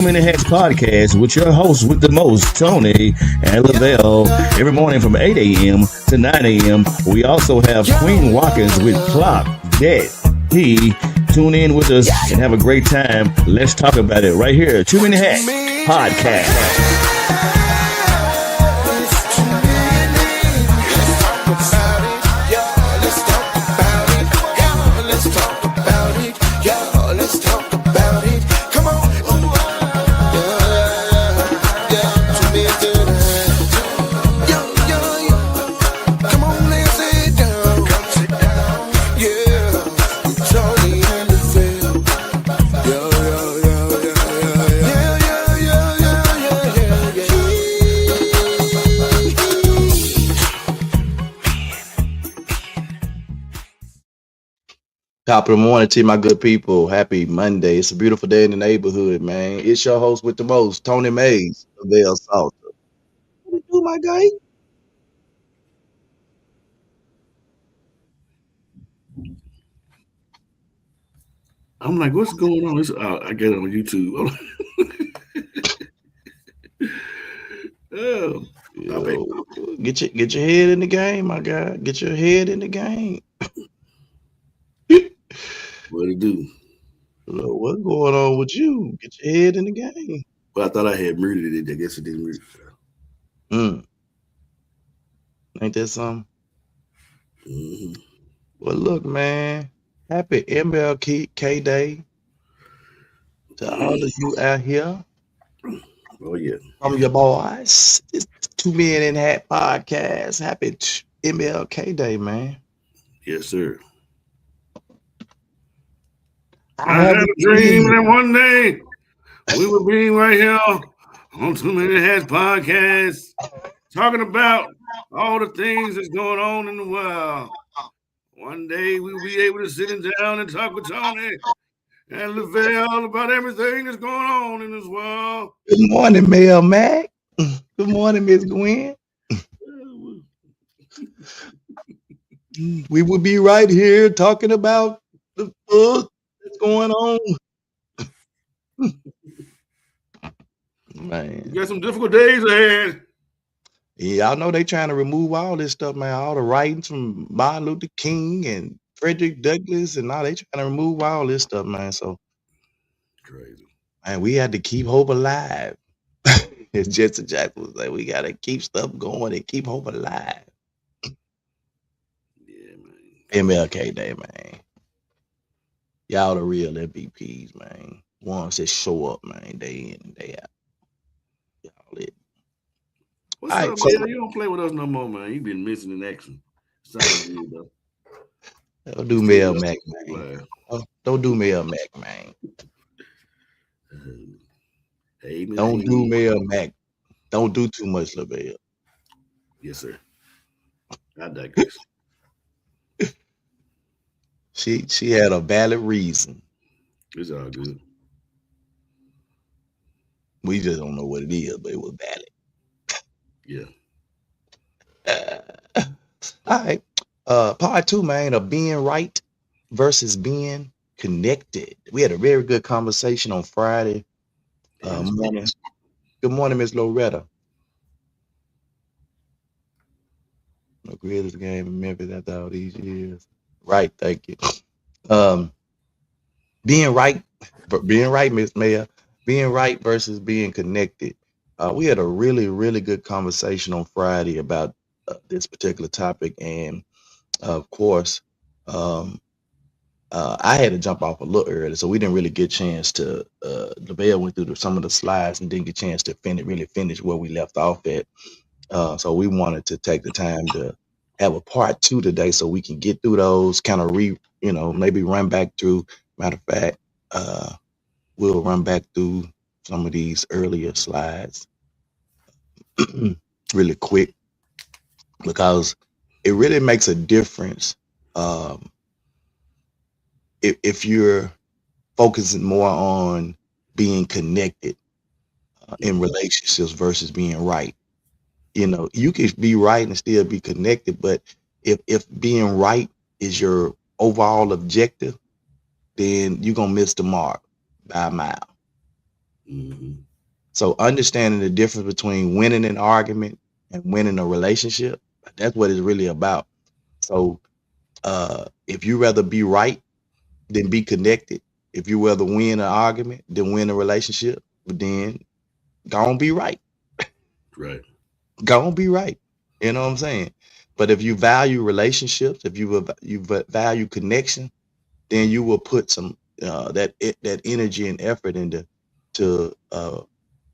Minute Hacks podcast with your host with the most, Tony and Lavelle, every morning from 8 a.m. to 9 a.m. We also have Queen Watkins with Clock Dead. Tune in with us and have a great time. Let's talk about it right here. 2 Minute Hacks podcast. Top of the morning to you, my good people. Happy Monday. It's a beautiful day in the neighborhood, man. It's your host with the most, Tony Mays, Lavelle Salter. What you do, my guy? I'm like, what's going on? I get it on YouTube. Oh, Yo, get your head in the game, my guy. Get your head in the game. what it do? Look, what's going on with you? Get your head in the game. Well, I thought I had muted it. I guess it didn't mute. Mm. Ain't that something? Mm-hmm. Well, look, man. Happy MLK Day to all of you out here. Oh yeah. From your boys. It's 2 Men in Hat podcast. Happy MLK Day, man. Yes, sir. I I have had a dream that one day we would be right here on 2 Minute Hats podcast talking about all the things that's going on in the world. One day we'll be able to sit down and talk with Tony and Lavelle about everything that's going on in this world. Good morning, Mel Mac. Good morning, Miss Gwen. We will be right here talking about the book that's going on. Man. You got some difficult days ahead. Yeah, I know they trying to remove all this stuff, man. All the writings from Martin Luther King and Frederick Douglass, and now they trying to remove all this stuff, man. So crazy. Man, we had to keep hope alive. As Jesse Jack was like, we gotta keep stuff going and keep hope alive. Yeah, man. MLK Day, man. Y'all the real MVPs, man. Ones that show up, man, day in and day out. Y'all it. What's up, man? You don't play with us no more, man. You been missing in action. Sounds good, though. Don't do Mel Mac, man. Don't do Mel Mac, man. Don't do Mel Mac. Don't do too much, Lavelle. Yes, sir. I digress. She had a valid reason. It's all good. We just don't know what it is, but it was valid. Yeah. All right. Part 2, man, of being right versus being connected. We had a very good conversation on Friday morning. Good morning, Miss Loretta. The greatest game in Memphis after all these years. Right, thank you. Being right, Miss Mayor. Being right versus being connected. We had a really, really good conversation on Friday about this particular topic, and of course, I had to jump off a little early, so we didn't really get a chance to. Lavelle went through some of the slides and didn't get a chance to finish where we left off at. So we wanted to take the time to have a part 2 today, so we can get through those, kind of maybe run back through. Matter of fact, we'll run back through some of these earlier slides really quick, because it really makes a difference if you're focusing more on being connected in relationships versus being right. You know, you can be right and still be connected, but if being right is your overall objective, then you're gonna miss the mark by a mile. Mm-hmm. So understanding the difference between winning an argument and winning a relationship, that's what it's really about. So if you rather be right than be connected, if you rather win an argument than win a relationship, then go on be right. Right. Go on be right. You know what I'm saying? But if you value relationships, if you value connection, then you will put some that energy and effort into to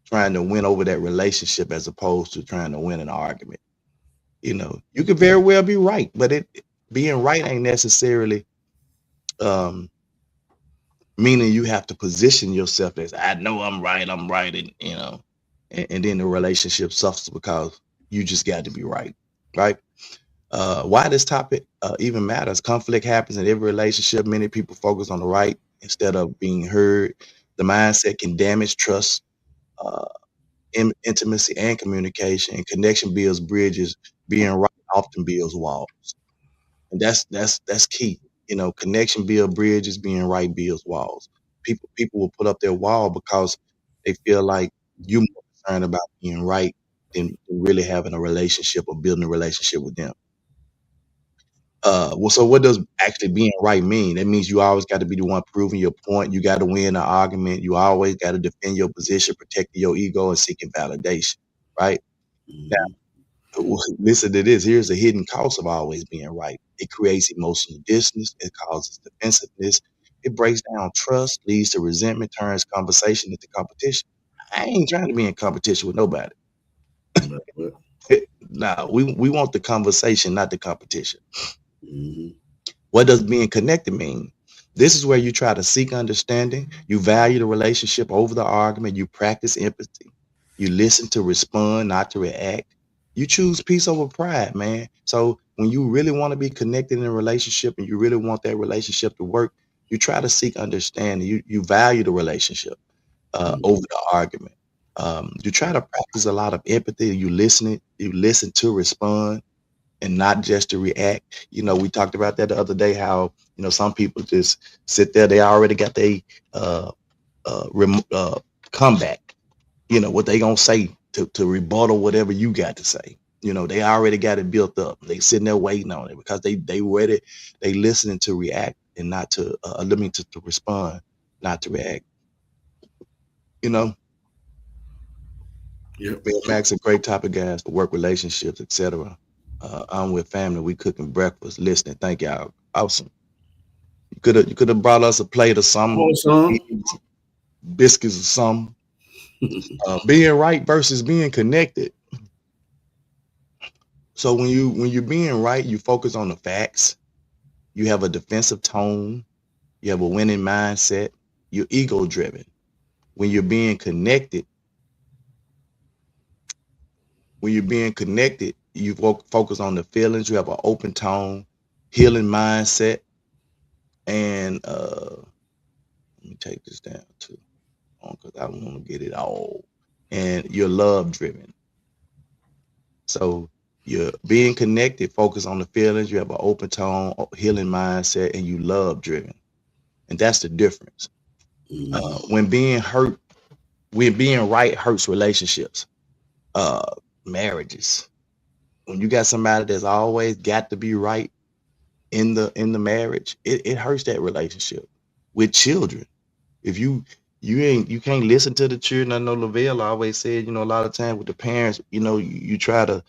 trying to win over that relationship as opposed to trying to win an argument. You know, you could very well be right, but being right ain't necessarily um, meaning you have to position yourself as I know I'm right, and and then the relationship suffers because you just got to be right, right? Why this topic even matters? Conflict happens in every relationship. Many people focus on the right instead of being heard. The mindset can damage trust, uh, intimacy, and communication. And connection builds bridges. Being right often builds walls, and that's key. You know, connection build bridges. Being right builds walls. People will put up their wall because they feel like you more concerned about being right than really having a relationship or building a relationship with them. Well, so what does actually being right mean? That means you always got to be the one proving your point. You got to win the argument. You always got to defend your position, protecting your ego and seeking validation. Right Mm-hmm. now, listen to this. Here's the hidden cost of always being right. It creates emotional distance. It causes defensiveness. It breaks down trust, leads to resentment, turns conversation into competition. I ain't trying to be in competition with nobody. What? Nah, we want the conversation, not the competition. Mm-hmm. What does being connected mean? This is where you try to seek understanding. You value the relationship over the argument. You practice empathy. You listen to respond, not to react. You choose peace over pride, man. So when you really want to be connected in a relationship and you really want that relationship to work, you try to seek understanding. You value the relationship over the argument. You try to practice a lot of empathy. You listen to respond and not just to react. You know, we talked about that the other day, how, some people just sit there, they already got their uh, comeback, what they gonna say to rebuttal whatever you got to say. They already got it built up. They sitting there waiting on it because they ready, they listening to react and not to, to respond, not to react, you know. Yep. Man, Max, a great topic, guys, for work relationships, etc. I'm with family. We cooking breakfast, listening. Thank y'all. Awesome. You could have brought us a plate of some Awesome. biscuits or some. Being right versus being connected. So when you're being right, you focus on the facts. You have a defensive tone. You have a winning mindset. You're ego driven. When you're being connected, you focus on the feelings. You have an open tone, healing mindset, and let me take this down too, because I don't want to get it all. And you're love driven. So you're being connected, focus on the feelings. You have an open tone, healing mindset, and you love driven. And that's the difference. When being right hurts relationships, uh, marriages. When you got somebody that's always got to be right in the marriage, it hurts that relationship. With children, if you can't listen to the children. I know Lavelle always said, a lot of times with the parents, you try to,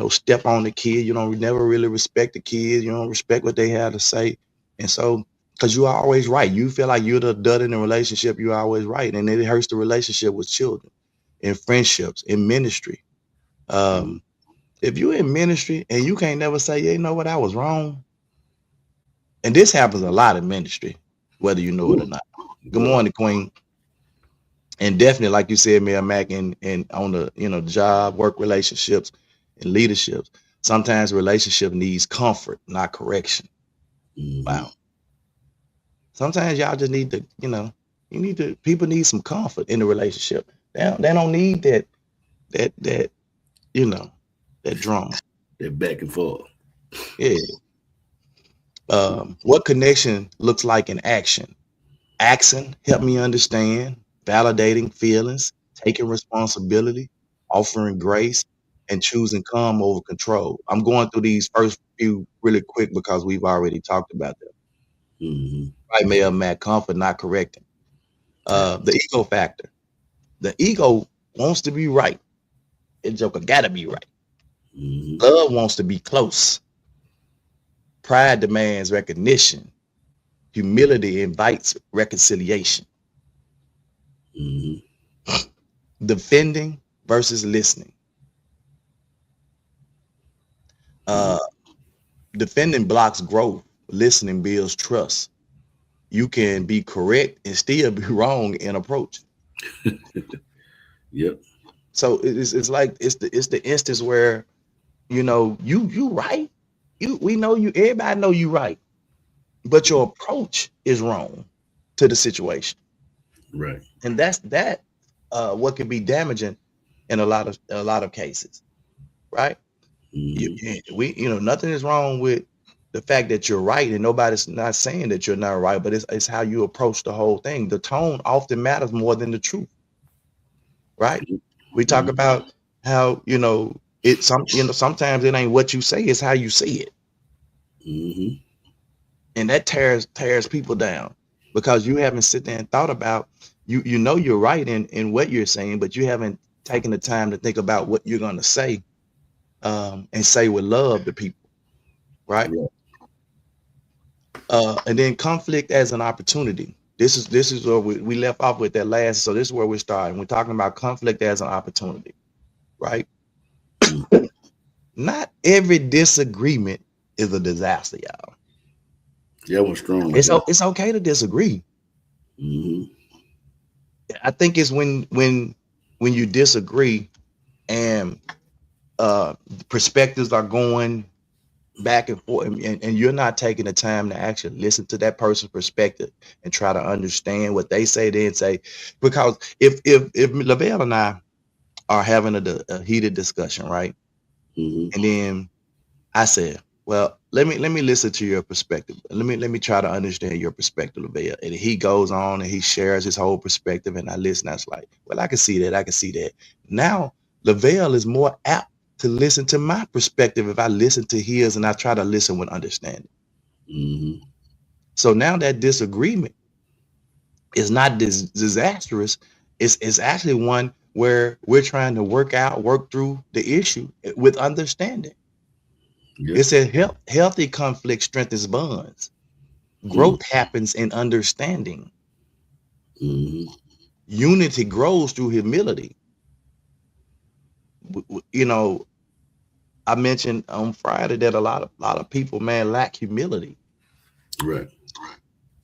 step on the kid. You don't never really respect the kids. You don't respect what they have to say. And so, because you're always right, you feel like you're the dud in the relationship, you're always right. And it hurts the relationship with children, in friendships, in ministry. Um, if you're in ministry and you can't never say, yeah, you know what, I was wrong. And this happens a lot in ministry, whether you know it or not. Good Yeah. morning, Queen. And definitely, like you said, Mayor Mac, and on the job, work relationships, and leaderships, sometimes relationship needs comfort, not correction. Wow. Sometimes y'all just need to, people need some comfort in the relationship. They don't need that that drama. That back and forth. Yeah. What connection looks like in action? Action, help me understand. validating feelings, taking responsibility, offering grace, and choosing calm over control. I'm going through these first few really quick because we've already talked about them. Mm-hmm. Right, Mayor Matt, comfort, not correcting. The ego factor. The ego wants to be right. That joker gotta be right. Mm-hmm. Love wants to be close. Pride demands recognition. Humility invites reconciliation. Mm-hmm. Defending versus listening. Defending blocks growth. Listening builds trust. You can be correct and still be wrong in approach. Yep. So it's like it's the instance where you right. We know you. Everybody know you right, but your approach is wrong to the situation, Right. and that's what can be damaging in a lot of cases, right? Nothing is wrong with the fact that you're right, and nobody's not saying that you're not right, but it's how you approach the whole thing. The tone often matters more than the truth, right? We talk about how sometimes it ain't what you say, it's how you say it. Mm-hmm. And that tears people down because you haven't sit there and thought about you're right in what you're saying, but you haven't taken the time to think about what you're going to say, and say with love to people, right? Yeah. And then conflict as an opportunity. This is where we left off with that last. So this is where we're starting. We're talking about conflict as an opportunity, right? Not every disagreement is a disaster, y'all. Yeah, was strong. It's okay to disagree. Mm-hmm. I think it's when you disagree and perspectives are going back and forth, and you're not taking the time to actually listen to that person's perspective and try to understand what they say, then say, because if Lavelle and I are having a heated discussion, right? Mm-hmm. And then I said, well, let me listen to your perspective. Let me try to understand your perspective, Lavelle. And he goes on and he shares his whole perspective, and I listen. I was like, well, I can see that. I can see that. Now Lavelle is more apt to listen to my perspective if I listen to his and I try to listen with understanding. Mm-hmm. So now that disagreement is not disastrous. It's actually one where we're trying to work through the issue with understanding. Yep. It says healthy conflict strengthens bonds. Growth happens in understanding. Mm-hmm. Unity grows through humility. I mentioned on Friday that a lot of people, man, lack humility. Right.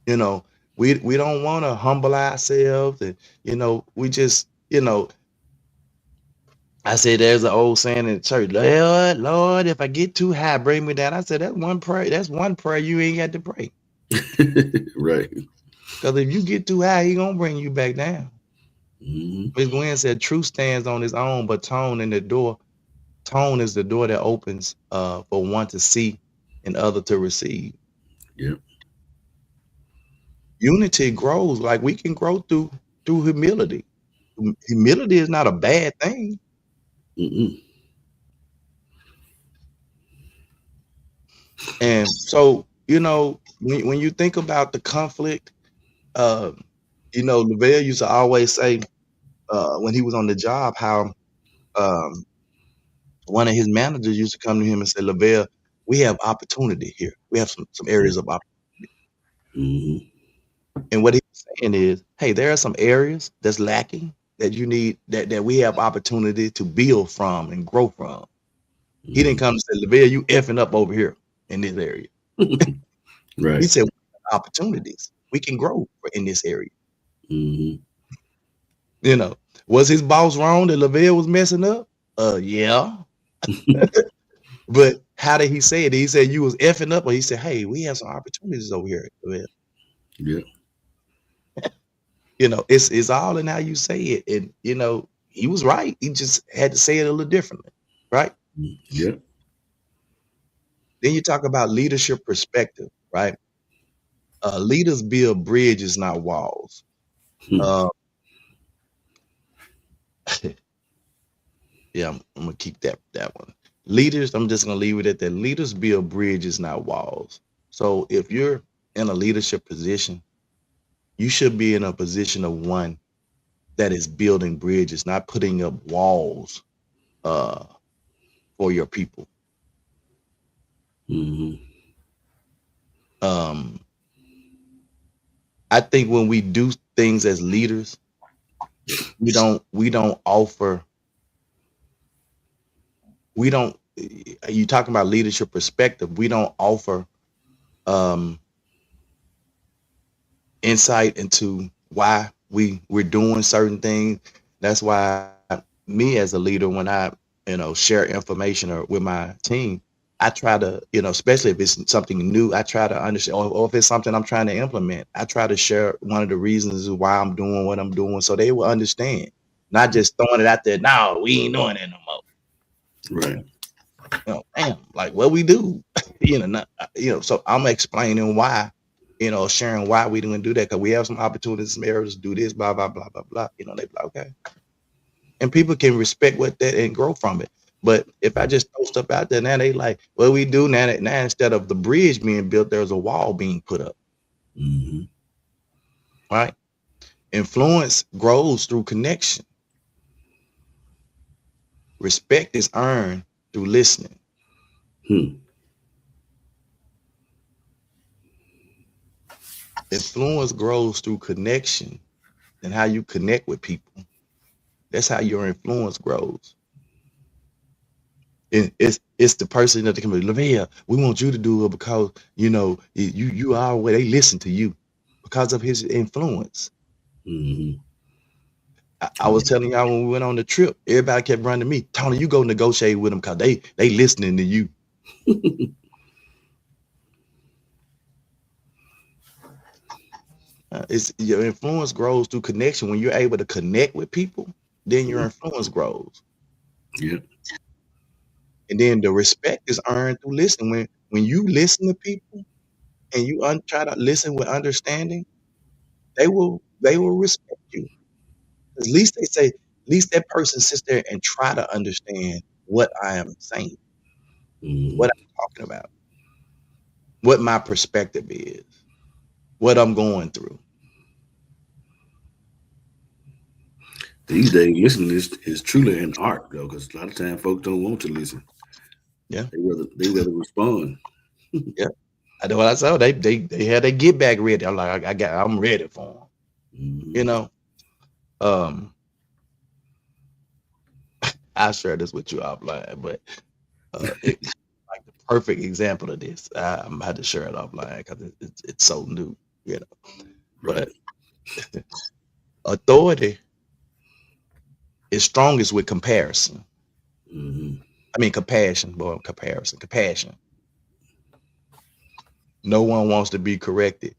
We don't want to humble ourselves, and we just I said there's an old saying in the church, Lord, if I get too high, bring me down. I said that's one prayer you ain't got to pray. Right. Because if you get too high, he gonna bring you back down. Mm-hmm. Ms. Gwen said truth stands on its own, but tone is the door that opens for one to see and other to receive. Yep. Unity grows, like we can grow through humility. Humility is not a bad thing. Mm-mm. And so, when you think about the conflict, Lavelle used to always say, when he was on the job, how um, one of his managers used to come to him and say, Lavelle, we have opportunity here. We have some areas of opportunity. Mm-hmm. And what he was saying is, hey, there are some areas that's lacking that you need that we have opportunity to build from and grow from. He didn't come and say, Lavelle, you effing up over here in this area. Right. He said, opportunities. We can grow in this area. Mm-hmm. Was his boss wrong that Lavelle was messing up? Yeah. But how did he say it? He said you was effing up, or he said, hey, we have some opportunities over here, Lavelle. Yeah. It's all in how you say it. And he was right. He just had to say it a little differently, right? Yeah. Then you talk about leadership perspective, right? Leaders build bridges, not walls. Hmm. Yeah, I'm gonna keep that one. Leaders, I'm just gonna leave it at that. Leaders build bridges, not walls. So if you're in a leadership position, you should be in a position of one that is building bridges, not putting up walls uh, for your people. Mm-hmm. Um, I think when we do things as leaders, we don't offer we don't you talking about leadership perspective, we don't offer um insight into why we're doing certain things. That's why me as a leader, when I share information or with my team, I try to especially if it's something new, I try to understand, or if it's something I'm trying to implement, I try to share one of the reasons why I'm doing what I'm doing so they will understand, not just throwing it out there. No, we ain't doing that no more. Right. Damn, like what we do, not, so I'm explaining why, sharing why we didn't do that, because we have some opportunities, some areas to do this, blah, blah, blah, blah, blah. They be like, okay. And people can respect what that and grow from it. But if I just throw stuff out there, now they like, what we do now instead of the bridge being built, there's a wall being put up. Mm-hmm. Right? Influence grows through connection. Respect is earned through listening. Hmm. Influence grows through connection and how you connect with people. That's how your influence grows. It's the person that they come to, Lavia, we want you to do it because you are where they listen to you because of his influence. Mm-hmm. I was telling y'all when we went on the trip, everybody kept running to me. Tony, you go negotiate with them because they listening to you. It's your influence grows through connection. When you're able to connect with people, then your influence grows. Yeah. And then the respect is earned through listening. When you listen to people and you try to listen with understanding, they will respect you. At least they say, at least that person sits there and try to understand what I am saying, what Mm-hmm. I'm talking about, what my perspective is, what I'm going through. These days, listening is truly an art, though, because a lot of times folks don't want to listen. Yeah, They rather respond. yeah. I know what I saw. They had their get back ready. I'm like, I'm ready for them. You Mm-hmm. know, um, I share this with you offline, but it's like the perfect example of this. I'm about to share it offline because it's so new. You know, Right. but authority is strongest with comparison. Mm-hmm. I mean, compassion, boy, comparison, compassion. No one wants to be corrected.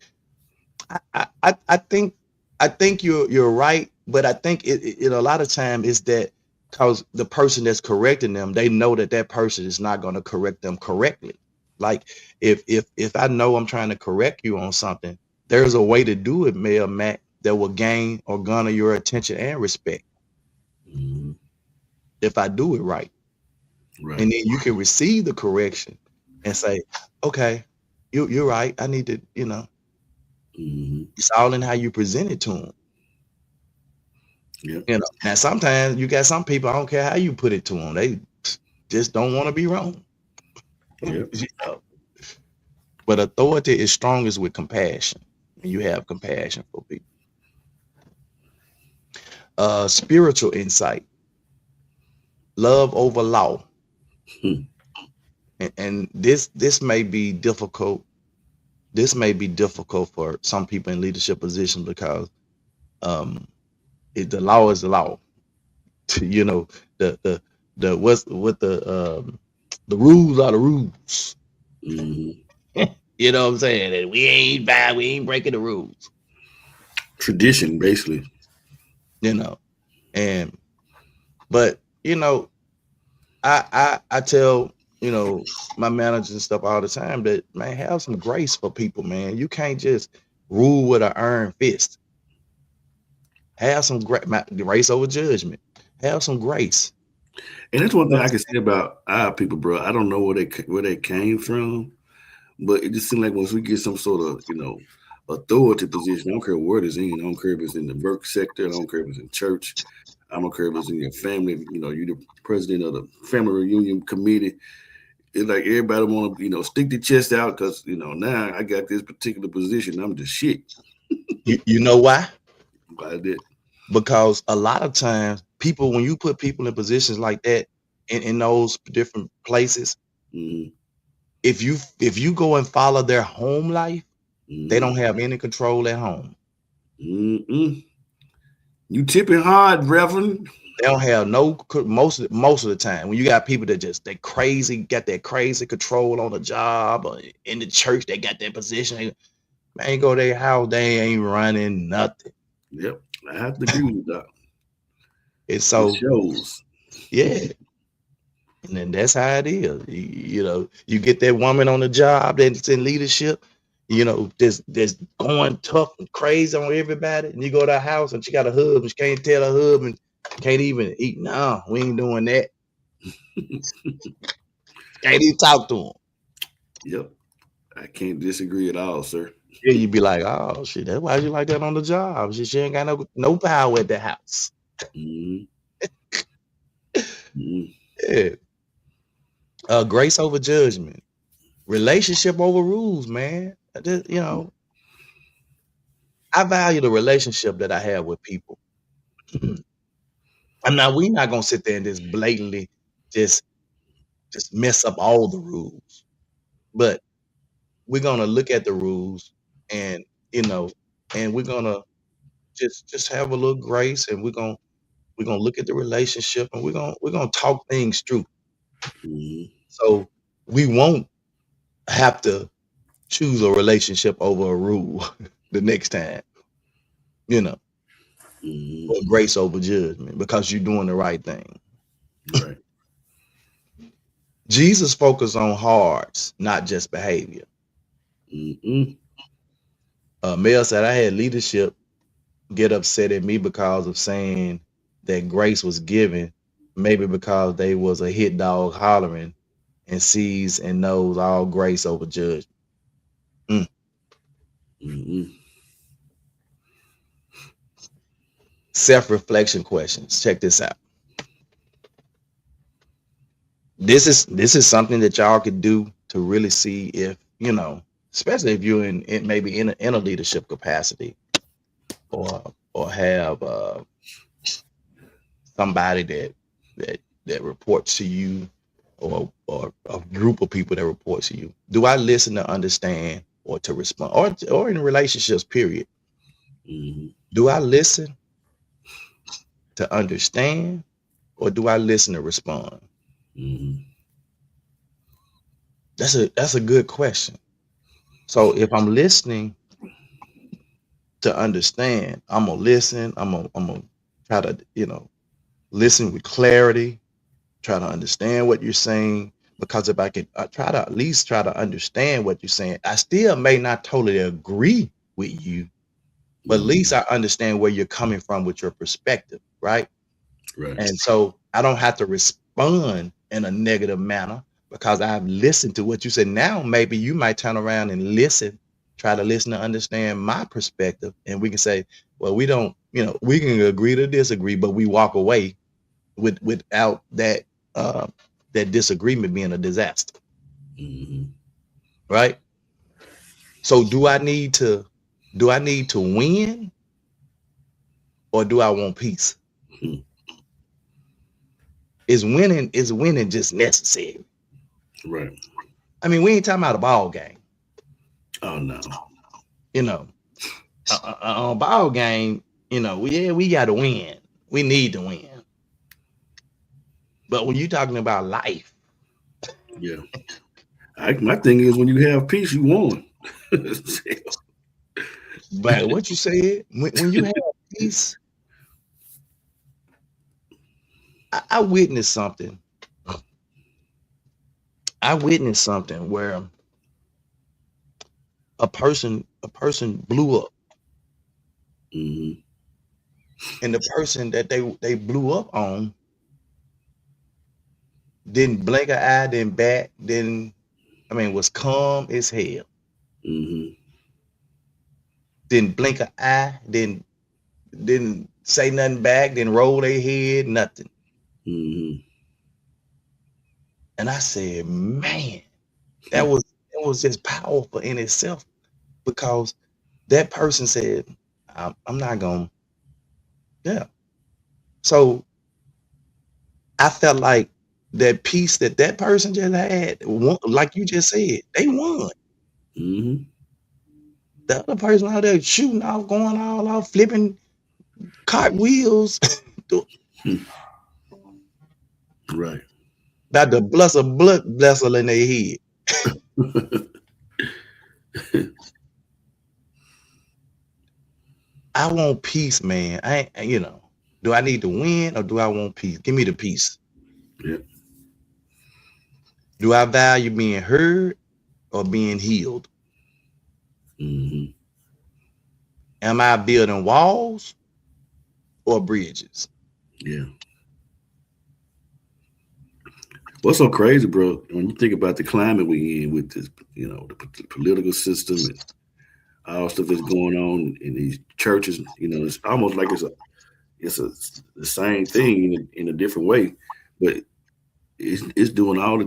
I think you're right, but I think it a lot of time is that because the person that's correcting them, they know that that person is not going to correct them correctly. Like if I know I'm trying to correct you on something, there's a way to do it, Mayor Matt, that will gain or garner your attention and respect Mm-hmm. if I do it right. Right. And then you can receive the correction and say, okay, you're right. I need to, Mm-hmm. it's all in how you present it to them. Yep. Now sometimes you got some people, I don't care how you put it to them, they just don't want to be wrong. Yep. You know? But authority is strongest with compassion. When you have compassion for people. Spiritual insight, love over law. Hmm. And this may be difficult. This may be difficult for some people in leadership positions because um, the law is the law. you know, the the what the rules are the rules. Mm-hmm. You know what I'm saying? And we ain't bad, we ain't breaking the rules. Tradition, basically. You know, and but I tell my managers and stuff all the time that, man, have some grace for people, man. You can't just rule with an iron fist. Have some grace over judgment. Have some grace. And that's one thing I can say about our people, bro. I don't know where they came from, but it just seems like once we get some sort of authority position, I don't care where it's in. I don't care if it's in the work sector. I don't care if it's in church. I don't care if it's in your family. You're the president of the family reunion committee. It's like everybody want to stick their chest out because now I got this particular position. I'm just shit. You know why? I did. Because a lot of times people, when you put people in positions like that in those different places, Mm-hmm. if you go and follow their home life, they Mm-hmm. don't have any control at home. Mm-mm. You tipping hard, Reverend. They don't have most of the time. When you got people that just they crazy, got that crazy control on the job or in the church, they got that position. Man, go to their house, they ain't running nothing. Yep, I have to agree with that. And It so, shows. yeah, and then that's how it is. You get that woman on the job that's in leadership, that's going tough and crazy on everybody, and you go to her house and she got a husband. She can't tell her husband, can't even eat. No, we ain't doing that. Can't even talk to him. Yep, I can't disagree at all, sir. Yeah, you be like, oh shit, that's why you like that on the job. She ain't got no power at the house. Mm-hmm. Mm-hmm. Yeah. Grace over judgment. Relationship over rules, man. I value the relationship that I have with people. And now we're not gonna sit there and just blatantly just mess up all the rules. But we're gonna look at the rules and you know, and we're gonna just have a little grace and we're gonna look at the relationship and we're gonna talk things through. Mm-hmm. So we won't have to choose a relationship over a rule the next time, you know, Mm-hmm. or grace over judgment because you're doing the right thing. Right. Jesus focused on hearts, not just behavior. Mm-hmm. Mel said I had leadership get upset at me because of saying that grace was given, maybe because they was a hit dog hollering and sees and knows all grace over judgment. Mm. Mm-hmm. Self-reflection questions. Check this out. This is something that y'all could do to really see if especially if you're in maybe in a leadership capacity or have somebody that reports to you or a group of people that report to you. Do I listen to understand or to respond or in relationships period? Mm-hmm. Do I listen to understand or do I listen to respond? Mm-hmm. That's a good question. So if I'm listening to understand, I'm gonna listen. I'm gonna try to listen with clarity, try to understand what you're saying. Because if I could try to at least try to understand what you're saying, I still may not totally agree with you, but at least Mm-hmm. I understand where you're coming from with your perspective, right? Right. And so I don't have to respond in a negative manner because I've listened to what you said. Now maybe you might turn around and listen, try to listen to understand my perspective, and we can say, well, we don't, we can agree to disagree, but we walk away without that disagreement being a disaster, Mm-hmm. right? So do I need to win or do I want peace? Hmm. Is winning just necessary? Right. I mean, we ain't talking about a ball game. Oh no. You know, a ball game, we got to win. We need to win. But when you're talking about life, Yeah. My thing is when you have peace, you won. but what you said, when you have peace, I witnessed something. I witnessed something where a person blew up, Mm-hmm. and the person that they blew up on didn't blink an eye, didn't bat, was calm as hell. Mm-hmm. Didn't blink an eye, didn't say nothing back, didn't roll their head, nothing. Mm-hmm. And I said, man, that was just powerful in itself, because that person said, I'm not gonna, yeah. So I felt like that peace that person just had, like you just said, they won. Mm-hmm. The other person out there shooting off, going all out, flipping cartwheels, Right. about to bless a blood vessel in their head. I want peace, man. I ain't, do I need to win or do I want peace? Give me the peace. Yeah. Do I value being heard or being healed? Mm-hmm. Am I building walls or bridges? Yeah. What's so crazy, bro? When you think about the climate we in with this, the political system and all stuff that's going on in these churches, it's almost like it's the same thing in a different way, but it's doing all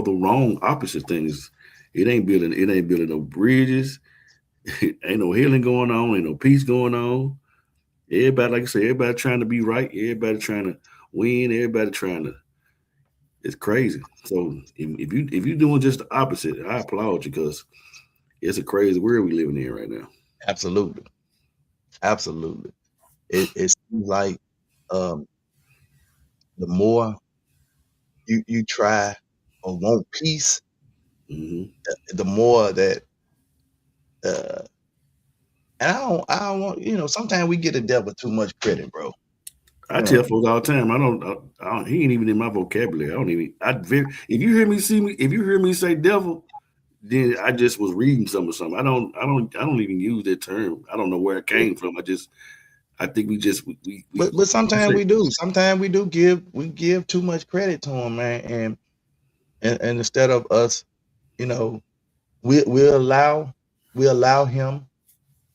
the wrong opposite things. It ain't building no bridges. Ain't no healing going on. Ain't no peace going on. Everybody, like I said, everybody trying to be right. Everybody trying to win. Everybody trying to. It's crazy. So if you're doing just the opposite, I applaud you, because it's a crazy world we living in right now. Absolutely. Absolutely. It seems like um, the more you try or want peace, Mm-hmm. the more that uh, and I don't want, sometimes we get the devil too much credit, bro. I You know, tell folks all the time, I don't. He ain't even in my vocabulary. I don't even. If you hear me if you hear me say devil, then I just was reading something. I don't even use that term. I don't know where it came from. I think we just but we sometimes say, we do. Sometimes we give too much credit to him, man. And instead of us, you know, we we allow we allow him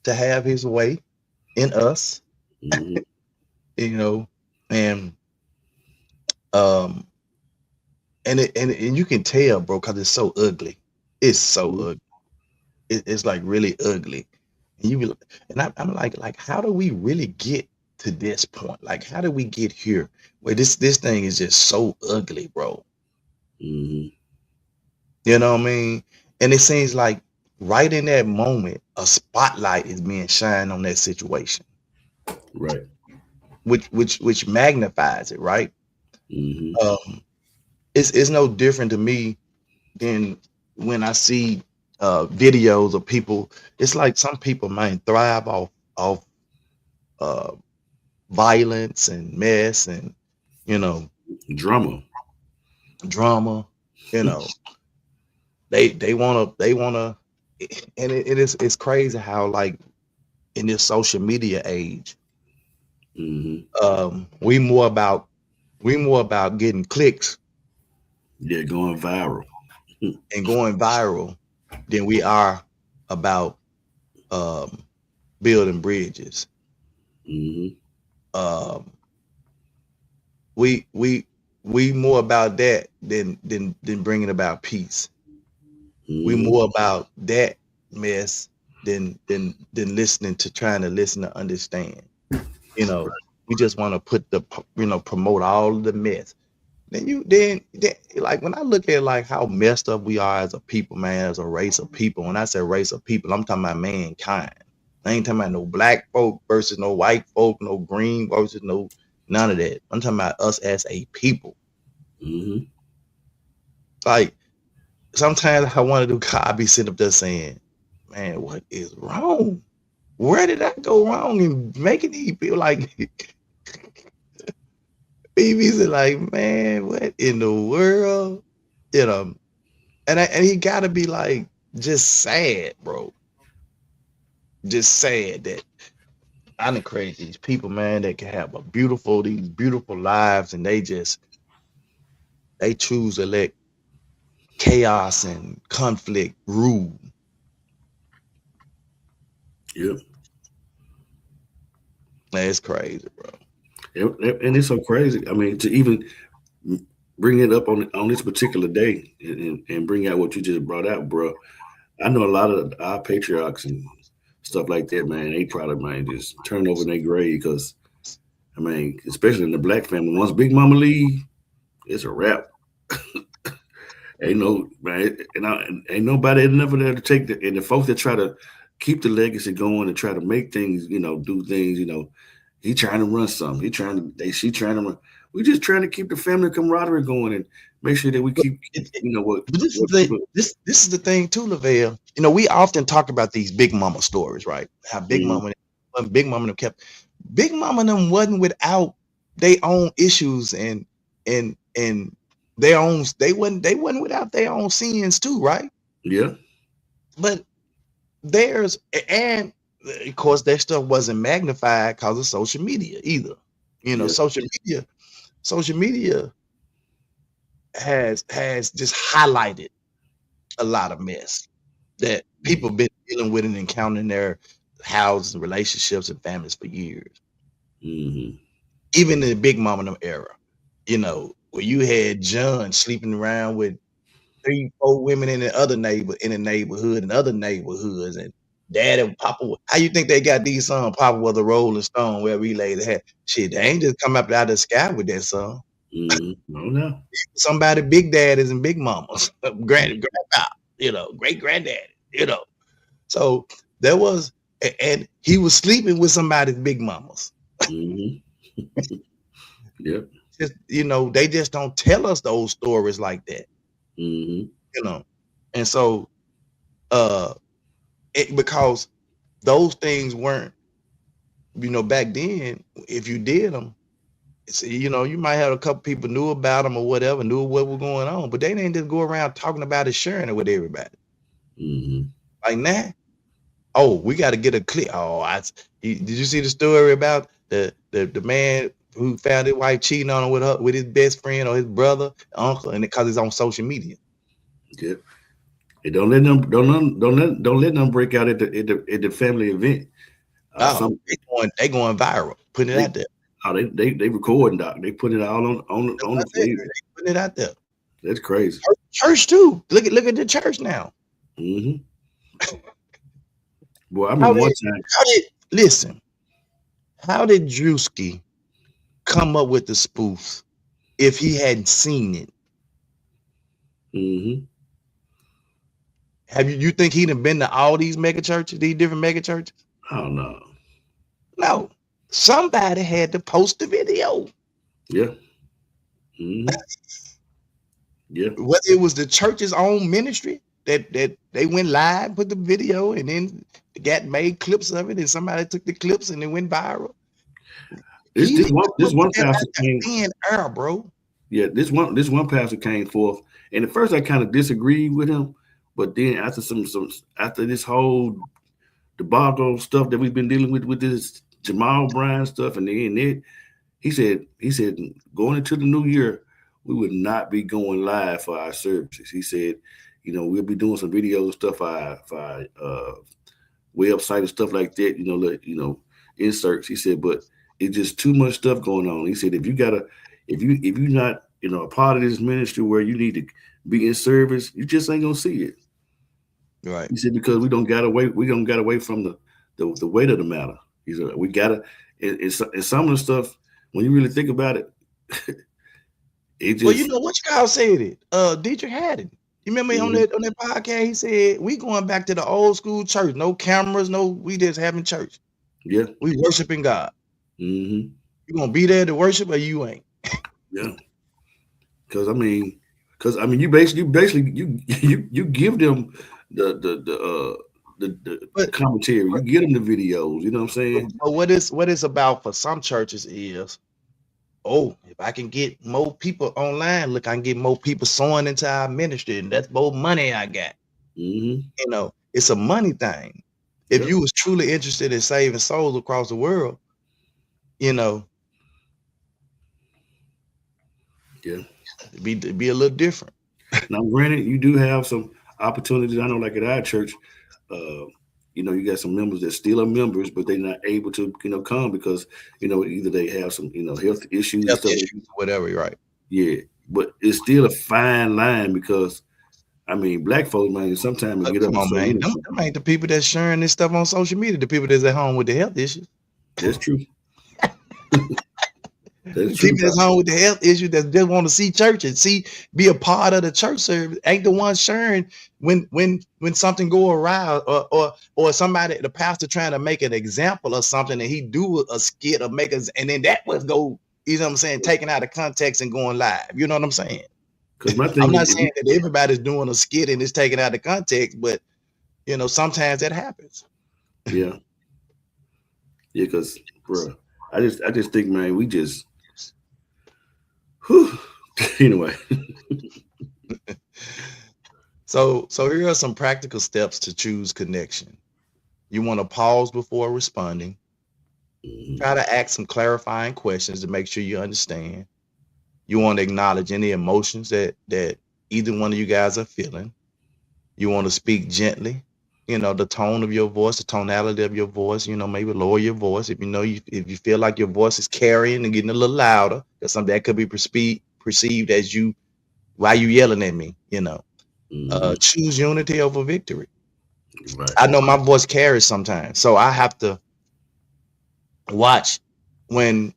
to have his way in us, mm-hmm, you know, and um and you can tell, bro, because it's so ugly. It's so mm-hmm, ugly. It's like really ugly. And I'm like, how do we really get to this point? Like, how do we get here? Where this thing is just so ugly, bro. mm-hmm, You know what I mean? And it seems like right in that moment, a spotlight is being shined on that situation, right, which magnifies it, right? mm-hmm, Um, it's no different to me than when I see videos of people. It's like some people might thrive off uh, violence and mess and you know drama, drama. You know they wanna, and it's crazy how like in this social media age, mm-hmm, um, we more about we more about getting clicks yeah, going viral, and going viral than we are about um, building bridges. mm-hmm, Um, we we more about that than bringing about peace. We mm-hmm, more about that mess than listening to trying to listen to understand. You know, we just want to put promote all of the mess. Then like when I look at like how messed up we are as a people, man, as a race of people. When I say race of people, I'm talking about mankind. I ain't talking about no black folk versus no white folk, no green versus no none of that. I'm talking about us as a people. mm-hmm. Like sometimes I want to do. I be sitting up there saying, "Man, what is wrong? Where did I go wrong in making these feel like?" BB's like, "Man, what in the world?" You know, and he gotta be like just sad, bro. Just sad that I done create these people, man, that can have these beautiful lives, and they just they choose to let chaos and conflict rule. Yep. That's crazy, bro. And it's so crazy. I mean, to even bring it up on this particular day and bring out what you just brought out, bro. I know a lot of our patriarchs and stuff like that, man. They probably might just turn over in their grave because, I mean, especially in the black family, once Big Mama leave, it's a wrap. Ain't no man, ain't nobody enough of there to take and the folks that try to keep the legacy going and try to make things, do things, he trying to run something. She trying to run. We just trying to keep the family camaraderie going and make sure that we keep, what. But this is the thing too, Lavelle. We often talk about these Big Mama stories, right? How Big Mama, Big Mama them kept. Big Mama them wasn't without their own issues and their own. They wasn't without their own sins too, right? Yeah. But theirs, and of course, their stuff wasn't magnified because of social media either. Social media has just highlighted a lot of mess that people been dealing with and encountering their houses and relationships and families for years. Mm-hmm. Even in the Big Mama era, where you had John sleeping around with 3-4 women in the neighborhood and other neighborhoods, and Dad and Papa. How you think they got these sons? Papa was a Rolling Stone where we laid the hat. Shit, they ain't just come up out of the sky with that song. No. Somebody big daddies and big mamas, grandpa, great granddaddy, So there was, and he was sleeping with somebody's big mamas. Mm-hmm. Yep. They just don't tell us those stories like that. Mm-hmm. And so, because those things weren't, back then, if you did them, you might have a couple people knew about them or whatever, knew what was going on, but they didn't just go around talking about it, sharing it with everybody. Mm-hmm. Like now, we got to get a clip. Did you see the story about the man who found his wife cheating on him with his best friend or his brother, uncle, and because it's on social media? Yep. Hey, don't let them break out at the family event. They going viral, putting it out there. Oh, they recording, Doc. They put it all on the putting it out there. That's crazy. Church too. Look at the church now. Mm-hmm. Boy, I remember one time. How did Drewski come up with the spoof if he hadn't seen it? Mm-hmm. You think he'd have been to all these mega churches, these different mega churches? Oh no. No. Somebody had to post the video. Yeah. Mm-hmm. Yeah. Whether it was the church's own ministry that they went live with the video and then got made clips of it, and somebody took the clips and it went viral. This one pastor came bro. Yeah, this one pastor came forth, and at first I kind of disagreed with him, but then after this whole debacle stuff that we've been dealing with this Jamal Bryant stuff, and then he said going into the new year, we would not be going live for our services. He said, we'll be doing some video stuff for our website and stuff like that. Inserts. He said, but it's just too much stuff going on. He said, if you're not a part of this ministry where you need to be in service, you just ain't gonna see it. Right. He said, because we don't got away from the weight of the matter. He said, we gotta and some of the stuff, when you really think about it, it just. Well, you know what you guys said it. Dietrich Haddon. You remember on that podcast, he said, we going back to the old school church. No cameras, we just having church. Yeah. We worshiping God. Mm-hmm. You gonna be there to worship or you ain't? Yeah. Because you basically you give them the commentary, you get them the videos, you know what I'm saying? But what it's about for some churches is, if I can get more people online, look, I can get more people sowing into our ministry, and that's more money I got. Mm-hmm. It's a money thing. If you was truly interested in saving souls across the world, Yeah. Be a little different. Now, granted, you do have some opportunities. I know, like at our church, uh, you got some members that still are members, but they're not able to, come because, either they have some, health issues and Health stuff. issues or whatever, right? Yeah, but it's still a fine line because, I mean, black folks, man, sometimes But get up come and on, say man. anything. Them ain't the people that's sharing this stuff on social media. The people that's at home with the health issues. That's true. That's The true. people that's home with the health issues that just want to see church and be a part of the church service ain't the ones sharing when something go awry or somebody, the pastor trying to make an example of something and he do a skit or make us, and then that was go, you know what I'm saying, taken out of context and going live. You know what I'm saying? Because my I'm thing not is, saying that everybody's doing a skit and it's taken out of context, but sometimes that happens. yeah, because, bro, I just think, man, we just, whew. Anyway. So here are some practical steps to choose connection. You want to pause before responding. Try to ask some clarifying questions to make sure you understand. You want to acknowledge any emotions that either one of you guys are feeling. You want to speak gently. The tone of your voice, the tonality of your voice. Maybe lower your voice if you feel like your voice is carrying and getting a little louder. Because something that could be perceived as you, why you yelling at me. Choose unity over victory. Right. I know my voice carries sometimes, so I have to watch when,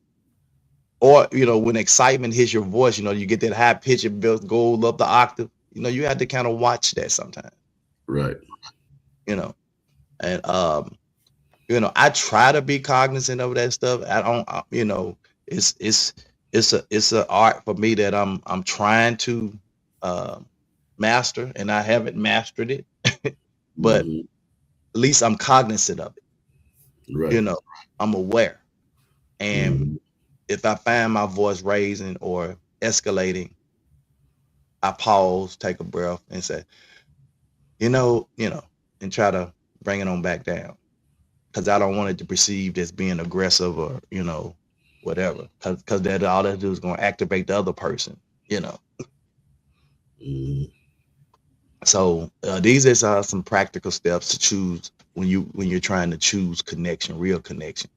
or when excitement hits your voice. You get that high pitch, it goes up the octave. You have to kind of watch that sometimes. Right. you know and I try to be cognizant of that stuff. I don't, it's a art for me that I'm trying to master, and I haven't mastered it. But Mm-hmm. at least I'm cognizant of it. Right. I'm aware. And Mm-hmm. if I find my voice raising or escalating, I pause, take a breath, and say, and try to bring it on back down, because I don't want it to perceived as being aggressive or whatever, because that all that do is going to activate the other person. you know. Mm-hmm. So these are some practical steps to choose when you're trying to choose connection, real connection.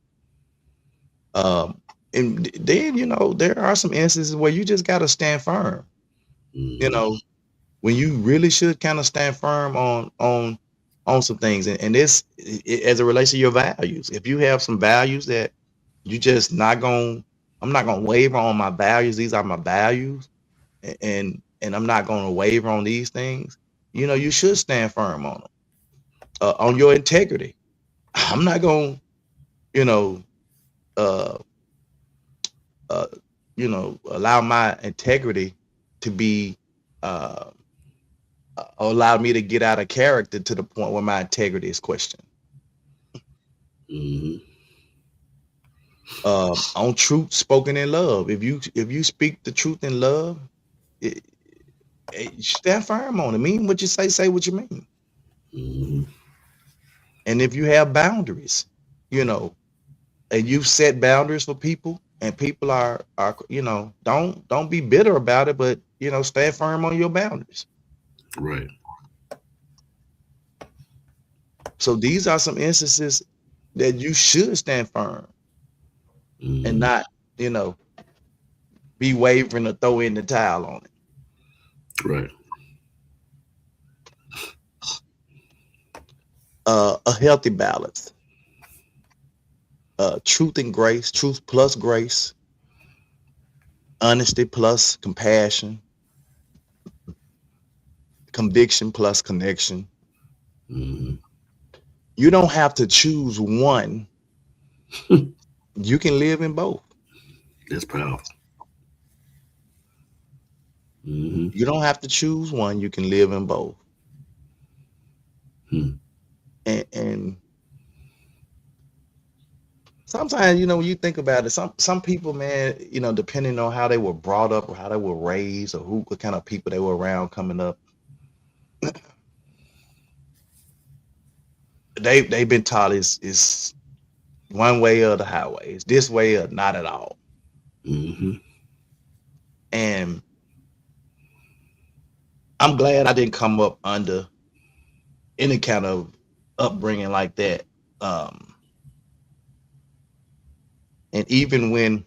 Um, and then there are some instances where you just got to stand firm. You Mm-hmm. know, when you really should kind of stand firm on some things, and this as it relates to your values. If you have some values that you just not going, I'm not going to waver on my values. These are my values, and I'm not going to waver on these things. You should stand firm on them, on your integrity. I'm not going to, you know, uh, allow my integrity to be uh, allow me to get out of character to the point where my integrity is questioned. Mm-hmm. On truth spoken in love. If you speak the truth in love, it, stand firm on it. Mean what you say what you mean. Mm-hmm. And if you have boundaries, you know, and you've set boundaries for people, and people are don't be bitter about it, but stand firm on your boundaries. Right. So these are some instances that you should stand firm and Mm-hmm. not, you know, be wavering or throw in the towel on it. Right. A healthy balance. Truth and grace, truth plus grace, honesty plus compassion, conviction plus connection. Mm-hmm. You don't have to choose one. You can live in both. That's powerful. Mm-hmm. You don't have to choose one. You can live in both. Hmm. And sometimes, when you think about it, some people, man, depending on how they were brought up or how they were raised or what kind of people they were around coming up, they've been taught is one way or the highway. It's this way or not at all. Mm-hmm. And I'm glad I didn't come up under any kind of upbringing like that. Um, and even when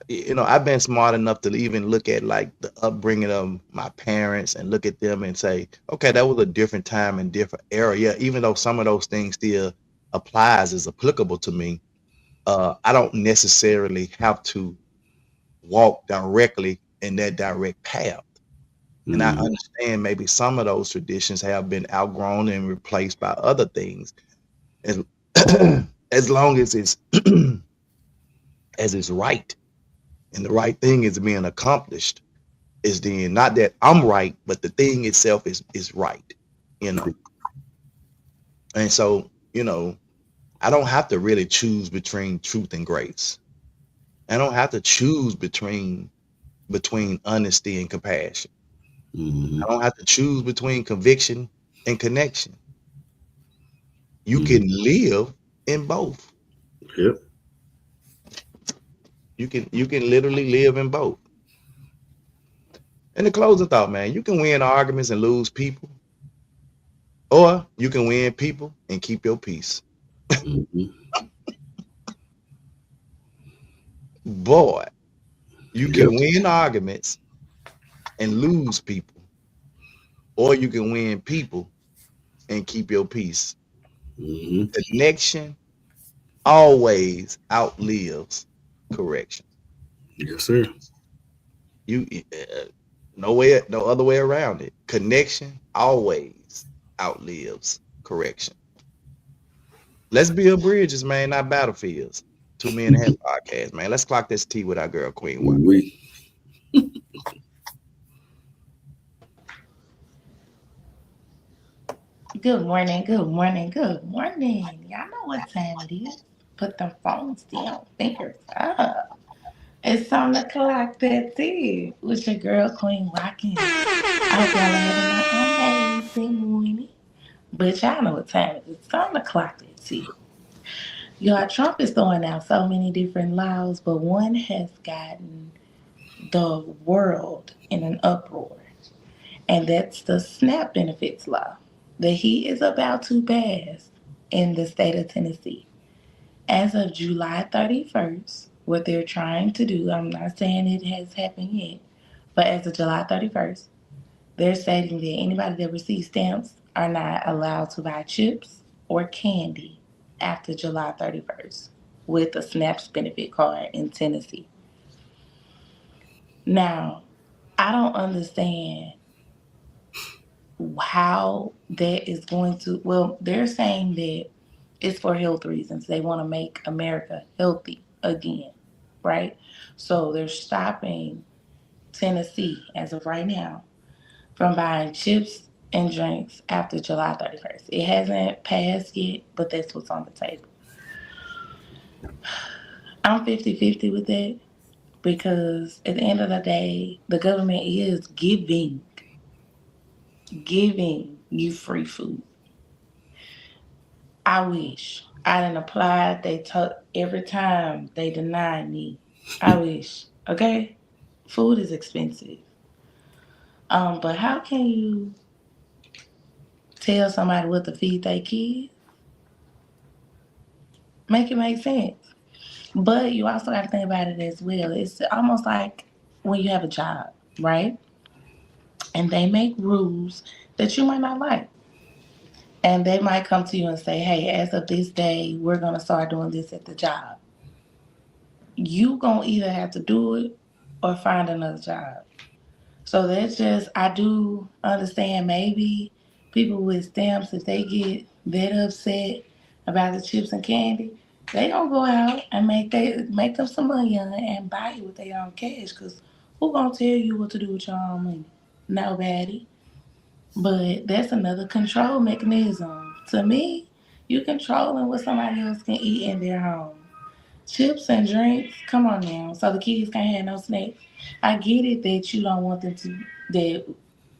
I've been smart enough to even look at like the upbringing of my parents and look at them and say, okay, that was a different time and different era. Yeah, even though some of those things still applies is applicable to me, I don't necessarily have to walk directly in that direct path. And I Mm-hmm. understand maybe some of those traditions have been outgrown and replaced by other things. As as long as it's as it's right, and the right thing is being accomplished, is then not that I'm right, but the thing itself is right, you know. And so, I don't have to really choose between truth and grace. I don't have to choose between honesty and compassion. Mm-hmm. I don't have to choose between conviction and connection. You Mm-hmm. can live in both. Yep. You can literally live in both. And the closing thought, man, you can win arguments and lose people, or you can win people and keep your peace. Mm-hmm. Boy, you Yep. can win arguments and lose people, or you can win people and keep your peace. Mm-hmm. Connection always outlives correction. Yes, sir. You no way, no other way around it. Connection always outlives correction. Let's build bridges, man, not battlefields. 2 Men and a Half podcast, man. Let's clock this T with our girl Queen One. We. Good morning, good morning, good morning. Y'all know what time it is. Put them phones down, fingers up. It's time to clock that tea with your girl Queen Watkins. I hope y'all are having an amazing morning. But y'all know what time it is. It's time to clock that tea. Y'all, Trump is throwing out so many different laws, but one has gotten the world in an uproar, and that's the SNAP benefits law that he is about to pass in the state of Tennessee. As of July 31st, what they're trying to do, I'm not saying it has happened yet, but as of July 31st, they're stating that anybody that receives stamps are not allowed to buy chips or candy after July 31st with a SNAPS benefit card in Tennessee. Now, I don't understand how that is going to, well, they're saying that it's for health reasons. They want to make America healthy again, right? So they're stopping Tennessee as of right now from buying chips and drinks after July 31st. It hasn't passed yet, but that's what's on the table. I'm 50-50 with that because at the end of the day, the government is giving you free food. I wish I didn't apply. They took every time they denied me. I wish. Okay, food is expensive. But how can you tell somebody what to feed their kids? Make it make sense. But you also got to think about it as well. It's almost like when you have a job, right? And they make rules that you might not like. And they might come to you and say, hey, as of this day, we're going to start doing this at the job. You going to either have to do it or find another job. So that's just, I do understand maybe people with stamps, if they get that upset about the chips and candy, they gonna go out and make them some money and buy it with their own cash. Cause who gonna tell you what to do with your own money? Nobody. But that's another control mechanism. To me, you controlling what somebody else can eat in their home. Chips and drinks, come on now. So the kids can't have no snacks. I get it that you don't want them to, that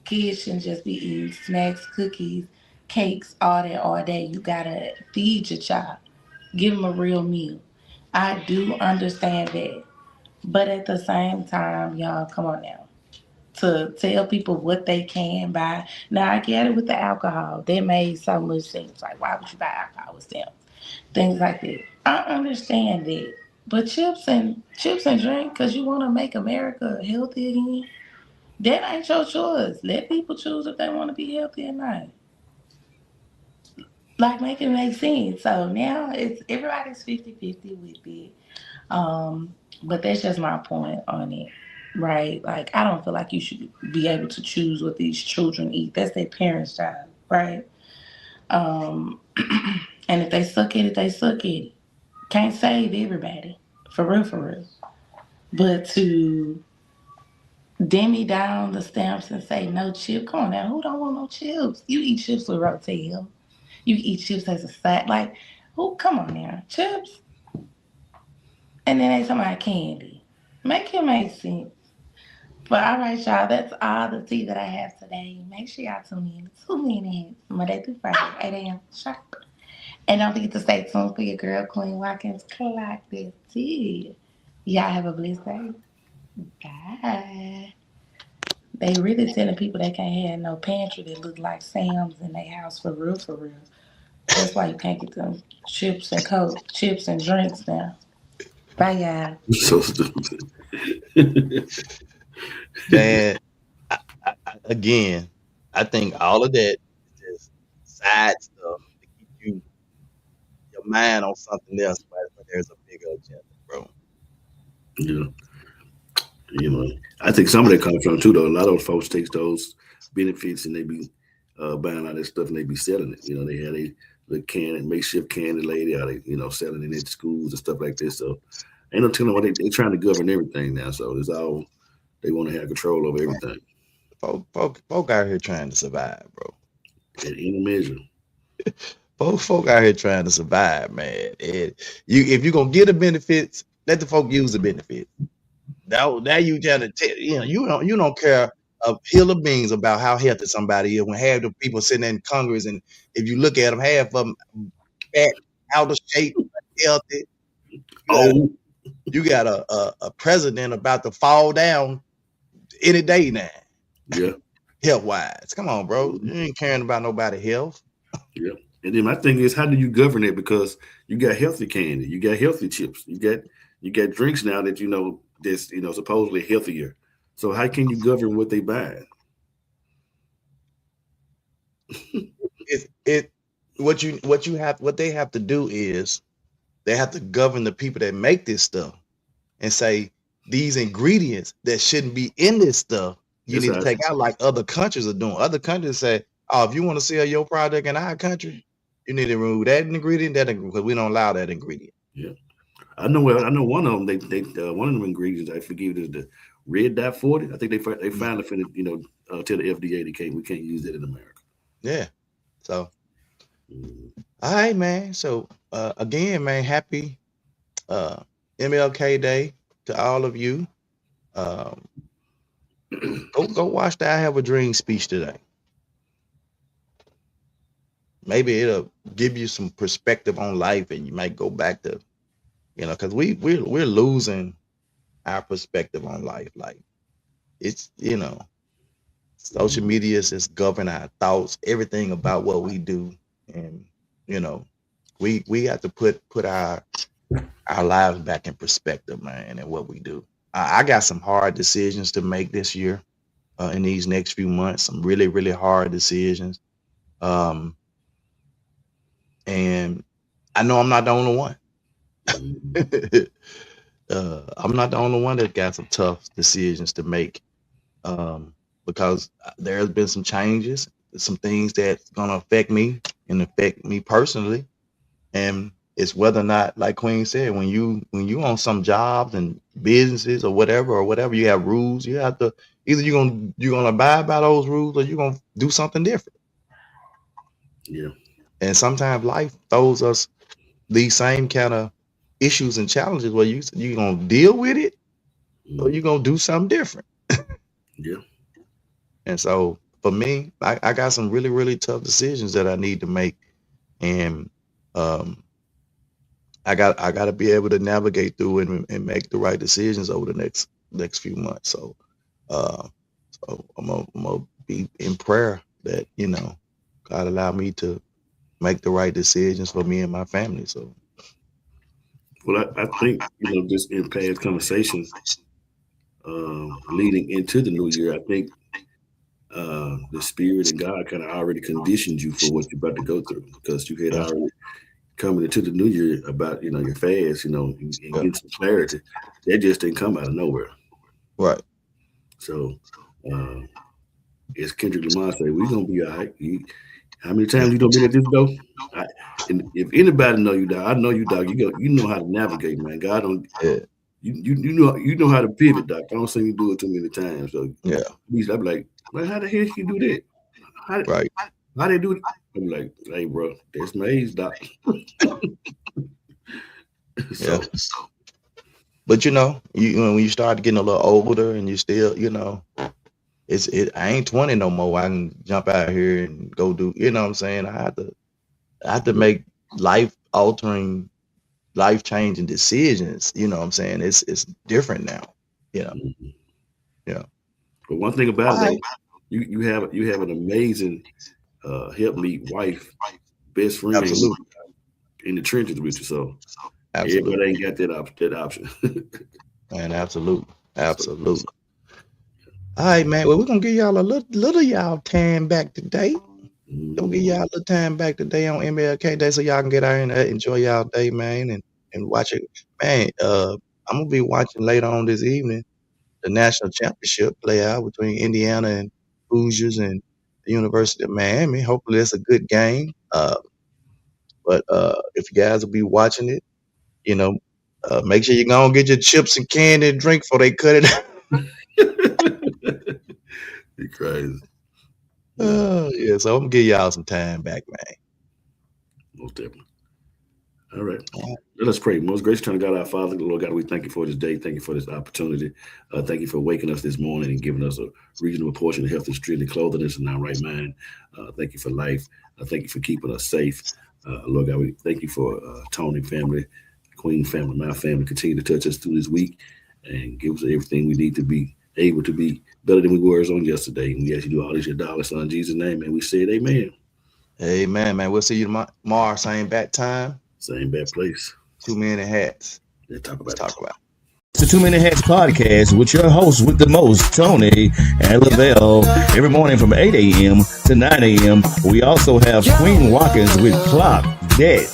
kids shouldn't just be eating snacks, cookies, cakes, all that all day. You gotta feed your child, give them a real meal. I do understand that. But at the same time, y'all, come on now. to tell people what they can buy. Now I get it with the alcohol. That made so much sense. Like, why would you buy alcohol with stamps? Things like that. I understand that. But chips and drink, because you want to make America healthy again, that ain't your choice. Let people choose if they want to be healthy or not. Like, make it make sense. So now it's everybody's 50-50 with it. But that's just my point on it, right? Like, I don't feel like you should be able to choose what these children eat. That's their parents' job, right? Um, and if they suck at it, they suck at it. Can't save everybody, for real, for real. But to demi down the stamps and say no chip, come on now, who don't want no chips? You eat chips with Rotel. You eat chips as a side. Like, who? Come on now, chips. And then they talking about candy. Make it make sense. But all right, y'all, that's all the tea that I have today. Make sure y'all tune in 2 minutes, Monday through Friday, 8 a.m. sharp. And don't forget to stay tuned for your girl, Queen Watkins Clock this tea. Y'all have a blessed day. Bye. They really telling people they can't have no pantry that look like Sam's in their house for real, for real. That's why you can't get them chips and coke, chips and drinks now. Bye, y'all. So stupid. Man, again, I think all of that is just side stuff to keep your mind on something else, but there's a bigger agenda, bro. Yeah. I think some of that comes from too, though. A lot of those folks take those benefits and they be buying all that stuff and they be selling it. They had a little makeshift candy lady, or they, selling it at schools and stuff like this. So ain't no telling what they trying to govern everything now. So it's all they want to have control over everything. Folk out here trying to survive, bro. At any measure. Folk out here trying to survive, man. If you're gonna get the benefits, let the folk use the benefits. Now you trying to tell you don't care a hill of beans about how healthy somebody is when half the people sitting in Congress, and if you look at them, half of them fat, out of shape, healthy. You got a president about to fall down any day now. Yeah. Health wise. Come on, bro. You ain't caring about nobody's health. Yeah. And then my thing is, how do you govern it? Because you got healthy candy, you got healthy chips, you got drinks now that that's supposedly healthier. So how can you govern what they buy? What they have to do is they have to govern the people that make this stuff and say these ingredients that shouldn't be in this stuff, you need to take out, like other countries are doing. Other countries say, oh, if you want to sell your product in our country, you need to remove that ingredient, because we don't allow that ingredient. Yeah. I know one of them, they one of them ingredients, I forget, is the red dot 40. I think they finally finished, tell the FDA we can't use that in America. Yeah. So all right, man. So again, man, happy MLK Day to all of you. Go watch the I Have a Dream speech today. Maybe it'll give you some perspective on life, and you might go back to, because we're losing our perspective on life. Like, it's, social media is govern our thoughts, everything about what we do, and we have to put our lives back in perspective, man, and what we do. I got some hard decisions to make this year, in these next few months. Some really, really hard decisions. And I know I'm not the only one. I'm not the only one that got some tough decisions to make, because there has been some changes, some things that's gonna affect me and affect me personally, and it's whether or not, like Queen said, when you on some jobs and businesses or whatever, you have rules. You have to either you're gonna abide by those rules, or you're gonna do something different. Yeah. And sometimes life throws us these same kind of issues and challenges where you're gonna deal with it, or you're gonna do something different. Yeah. And so for me, I got some really, really tough decisions that I need to make, and I got to be able to navigate through and make the right decisions over the next few months. So So I'm gonna be in prayer that, you know, God allow me to make the right decisions for me and my family. So Well, I think, you know, just in past conversations, leading into the new year, I think the Spirit and God kind of already conditioned you for what you're about to go through, because you had yeah, already coming into the new year about, you know, your fast, you know, and yeah, getting some clarity. That just didn't come out of nowhere. right, So, as Kendrick Lamar said, we're gonna be all right. How many times you done been at this door? And if anybody know you, dog, I know you, dog. You know how to navigate, man. God don't. yeah, You know how to pivot, doc. I don't see you do it too many times. So yeah, I'm like, well, how the hell he do that? right, How they do it? I'm like, hey, bro, that's my age, doc. yeah. So But you know, when you start getting a little older and you still, you know, I ain't 20 no more. I can jump out here and go do, you know what I'm saying? I have to make life altering, life changing decisions. You know what I'm saying? It's different now. You know, mhm. yeah. But one thing about All it right. though, you have an amazing helpmeet wife, best friend Absolutely. in the trenches with you. So Absolutely. everybody ain't got that option. Man, absolutely. So, Absolutely. All right, man. Well, we're gonna give y'all a little y'all time back today. Gonna give y'all a little time back today on MLK Day so y'all can get out and enjoy y'all day, man, and watch it. Man, I'm gonna be watching later on this evening the national championship play out between Indiana and Hoosiers and the University of Miami. Hopefully it's a good game. But if you guys will be watching it, you know, make sure you go and get your chips and candy and drink before they cut it out. You're crazy. Yeah, so I'm gonna give y'all some time back, man. Most definitely. All right. Let us pray. Most gracious Eternal God, our Father, Lord God, we thank you for this day. Thank you for this opportunity. Thank you for waking us this morning and giving us a reasonable portion of health and strength and clothing us in our right mind. Thank you for life. Thank you for keeping us safe. Lord God, we thank you for Tony family, Queen family, my family. Continue to touch us through this week and give us everything we need to be able to be better than we were on yesterday. And we ask you to do all this in your dollar son, Jesus' name. And we said amen. Amen, man. We'll see you tomorrow, same bat time. Same bad place. 2 Men in Hats. Let's talk about Let's talk about it. It's the 2 Minute Hats podcast with your host with the most, Tony and Lavelle, every morning from 8 a.m. to 9 a.m. We also have Queen Watkins with Clock Dead.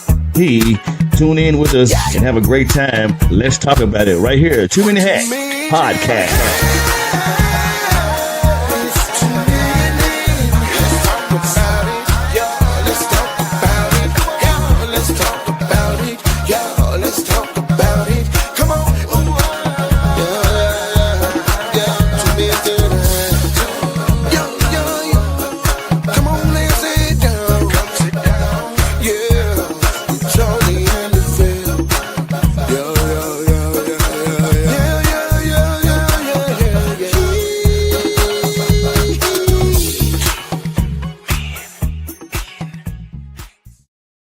Tune in with us and have a great time. Let's talk about it right here. 2 Minute Hats podcast.